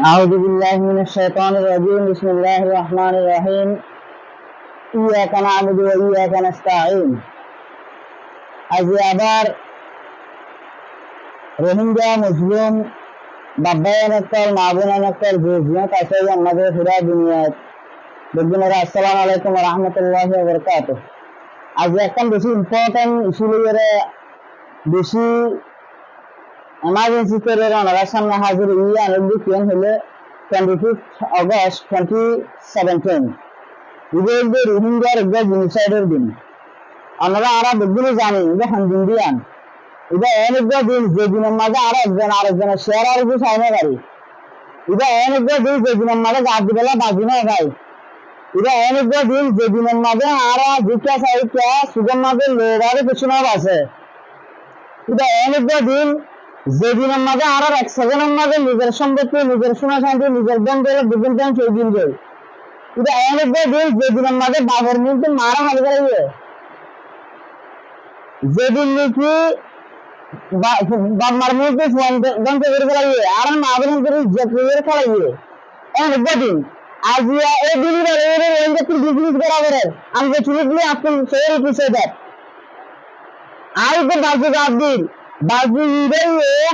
أعوذ بالله من الشيطان الرجيم بسم الله الرحمن الرحيم إياك نعبد وإياك نستعين আজি আবার রোহিঙ্গা মুসলিম বাব্বায়নকর মাবুনানকর বুঝিয়ে কাছে আমাদের পুরা দুনিয়ায় বন্ধুরা আসসালামু আলাইকুম ওয়া রাহমাতুল্লাহি ওয়া বারাকাতুহু। আজ একটা বেশি ইম্পর্টেন্ট ইস্যু লইয়ে বেশি emergency করে ওনার সামনে হাজির হয়ে আনন্দ কেন হলে 25 অগস্ট 2017 ইভেন্টে রোহিঙ্গার জেনোসাইডের দিন আমরা বেগুলো জানি এটা হান্দিয়ান এটা অনেক দিন যে দিনের মাঝে আরেকজনের শেয়ার আর কিছু চাই না গাড়ি এটা অনেক দিন যে দিনের মাঝে গাছ বেলা বাজি না ভাই এটা অনেক দিন যে দিনের মাঝে আর দুটা সাইডটা সুগম মাঝে লোড়ারে পেছনে আছে এটা অনেক দিন যেদিনের মাঝে আর এক সেকেন্ডের মাঝে নিজের সম্পত্তি নিজের সোনা শান্তি নিজের ব্যাংকের বিভিন্ন ব্যাংক সেই দিন যায় এটা অনেক দিন যেদিনের মাঝে বাবার মধ্যে মারা হাল গেলে যেদিন নাকি বাবার মধ্যে ব্যাংকে করে ফেলাইয়ে আর মা বোনের করে যে করে ফেলাইয়ে অনেক দিন আজ এই দিনই বিজনেস করা করে আমি যে চুরি আপনার সেই পিছিয়ে দেয় আর তো বাজে গাবদিন বাজে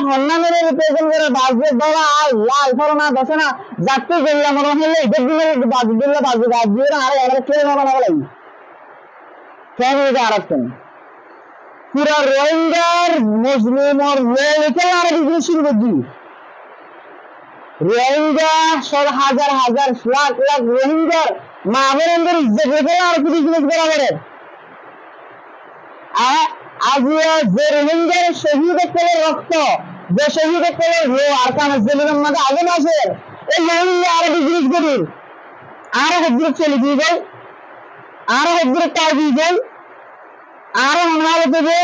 হন্নামের রিপ্রেজেন্ট করে বাজে বড় লাল ফরনা দশনা যাতে গেলাম মনে হলে এদের দিনে বাজে দিলে বাজে গাবদিন আর এরা খেলে না বানাবো লাগি কেন এটা আরাকছেন পুরা রোহিঙ্গার মুসলিম আর লোকে আর বিজনেস শুরু করছি রোহিঙ্গা সব হাজার হাজার লাখ লাখ রোহিঙ্গার মা বোনদের ইজ্জত রেখে আর বিজনেস করা করে আজ যে রোহিঙ্গার শহীদ করে রক্ত যে শহীদ করে আর কান জেলের মধ্যে আগুন আছে এই রোহিঙ্গা আর বিজনেস করি আর হজরত চলে দিয়ে যায় আর হজরত তাই দিয়ে যায় আর আমার থেকে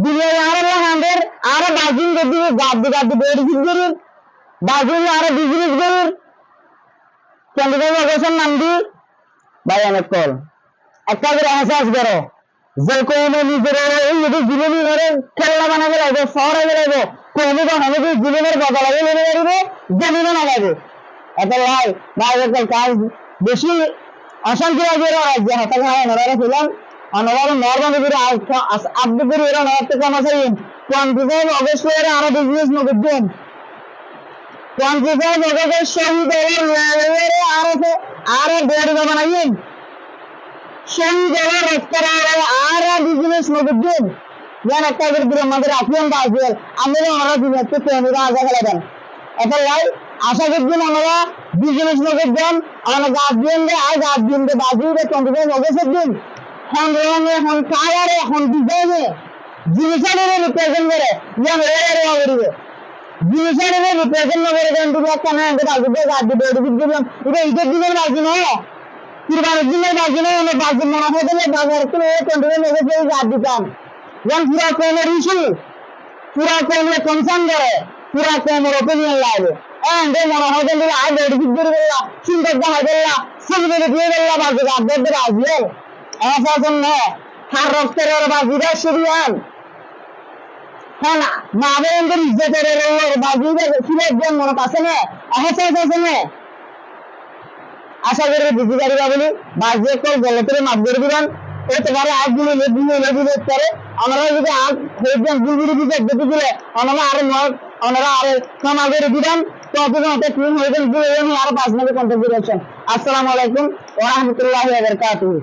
দিলে আর আমাদের আর বাজিং যদি গাদ্দি গাদ্দি বেড়ে করি বাজিং আর বিজনেস করি কেন্দ্রীয় অবস্থান নাম দি ভাই অনেক কল একটা করে এহসাস করো যে কোনো নিজের জীবনী করে খেলা বানাবে লাগবে শহরে বেরোবো কোনো আমাদের জীবনের বদলাবে মেনে বেরোবে জমিনে না লাগবে এত ভাই ভাই কাজ বেশি অশান্তি লাগবে রাজ্য হতাশা হয় ওনারা ছিলাম ওনারা নর্মালি করে আপনি করে এরা নর্থে কম আছে 25 অগস্ট এর আরো বিজনেস নগদ দেন 25 অগস্ট শহীদ আরো বড় বানাইন শহীদ হওয়ার রাস্তার আর বিজনেস নগদ দিন যেন একটা করে আমাদের আফিয়ান বাজের আমরা ওনারা দিনের ট্রেনেরা আগে ফেলে দেন এখন ভাই আশা করছেন আমরা বিজনেস নগদ দেন আমরা গাছ দিন দে আর গাছ দিন দে বাজি দে 25 অগস্টের দিন এখন রঙে এখন কালারে এখন ডিজাইনে জিনিসের রিপ্রেজেন্ট করে যেন এর করবে জিনিসের রিপ্রেজেন্ট করে দেন তুমি একটা না বাজি দে গাছ দিবে দিলাম এটা ঈদের দিনের বাজি নয় কুরবানির দিনের বাজি নয় আমরা বাজি মনে হয় দিলে বাজার করে কন্ট্রোল মেরে দিয়ে গাছ দিতাম যেন পুরা কমের ইস্যু পুরা কমে কনসার্ন করে পুরা কমের ওপিনিয়ন লাগবে এন্ড মনে হয় দিলে আর বেড়ে দিতে গেলা চিন্তা দেখা গেলা সামনে দিয়ে গেলা বাজি গাছ দিয়ে আসবে এসা জন্য হার রক্তের বাজিটা সিরিয়াল হ্যাঁ না মা বোনদের ইজ্জতের বাজি সিলেট জন মনে আছে না এসা আছে না আশা করি বুঝতে পারি বলি বাজে কল গলতের মাপ করে দিবেন এই তোমার আগ গুলো লেবু করে আমরা যদি আগ হয়েছেন গুলগুলি দিতে দেখতে দিলে ওনারা আরো ক্ষমা করে দিবেন তো আপনাদের টিম হয়ে গেল আর 5 মিনিট কন্টাক্ট করেছেন। আসসালামু আলাইকুম ওয়া রাহমাতুল্লাহি ওয়া বারাকাতুহু।